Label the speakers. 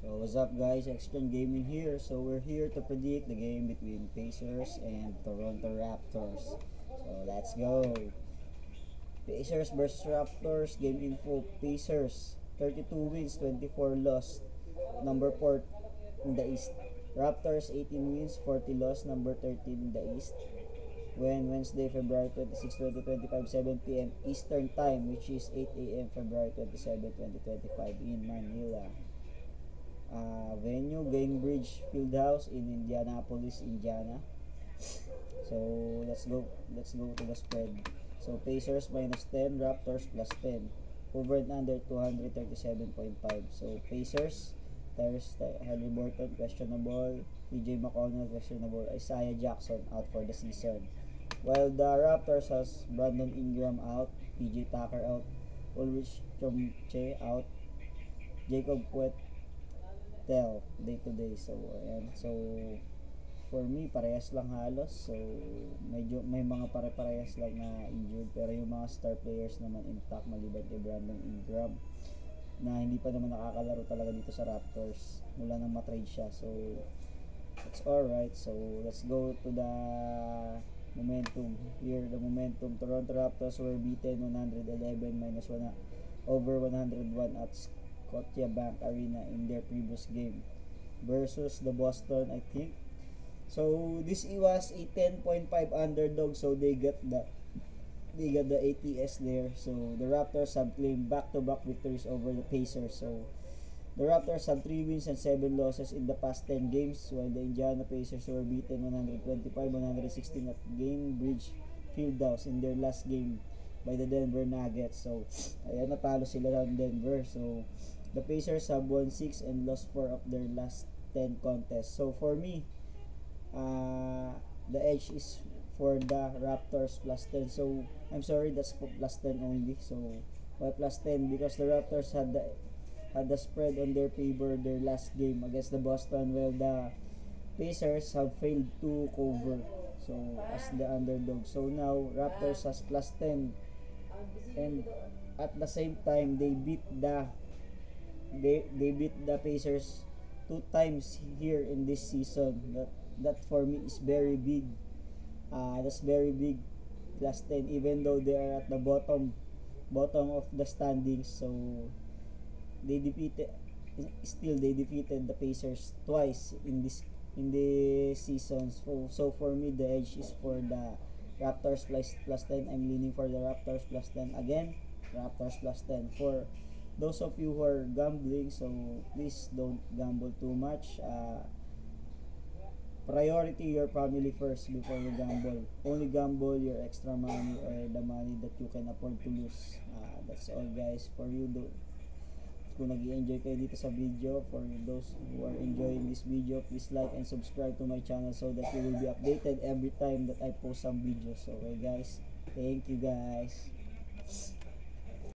Speaker 1: So what's up guys, Extern Gaming here. So we're here to predict the game between Pacers and Toronto Raptors. So let's go. Pacers versus Raptors, game info. Pacers 32 wins, 24 lost. Number 4 in the East. Raptors 18 wins, 40 lost, number 13 in the East. When Wednesday, February 26, 2025, 7 p.m. Eastern Time, which is 8 a.m. February 27, 2025 in Manila. Venue Gainbridge Fieldhouse in Indianapolis, Indiana. So let's go to the spread. So Pacers -10, Raptors +10. Over and under 237.5. So Pacers, Halliburton questionable, PJ McConnell questionable, Isaiah Jackson out for the season. While the Raptors has Brandon Ingram out, PJ Tucker out, Ulrich Chomche out, Jacob Puetel day to day. So ayan. So for me parehas lang halos. So medyo may mga pare-parehas lang na injured, pero yung mga star players naman intact maliban kay Brandon Ingram na hindi pa naman nakakalaro talaga dito sa Raptors mula nang matrade siya. So it's alright. So let's go to the momentum. Here the momentum. Toronto Raptors were beaten 111 over 101 at Scotiabank Arena in their previous game versus the Boston, I think. So this was a 10.5 underdog, so they got the ATS there. So the Raptors have claimed back-to-back victories over the Pacers. So the Raptors have 3 wins and 7 losses in the past 10 games, while the Indiana Pacers were beaten 125-116 at Gainbridge Fieldhouse in their last game by the Denver Nuggets. So ayan, natalo sila ng Denver. So the Pacers have won 6 and lost 4 of their last 10 contests. So for me, the edge is for the Raptors +10. So I'm sorry, that's +10 only. So why +10? Because the Raptors had the spread on their favor their last game against the Boston, while the Pacers have failed to cover, so as the underdog. So now Raptors has +10, and at the same time they beat the Pacers 2 times here in this season. That for me is very big. That's very big, +10, even though they are at the bottom of the standings. So they defeated the Pacers twice in this season. So for me the edge is for the Raptors +10. I'm leaning for the Raptors +10 again. Raptors +10. For those of you who are gambling, so please don't gamble too much. Priority your family first before you gamble. Only gamble your extra money or the money that you can afford to lose. That's all guys. For you, kung nag-i-enjoy kayo dito sa video, for those who are enjoying this video, please like and subscribe to my channel so that you will be updated every time that I post some videos. Okay guys, thank you guys.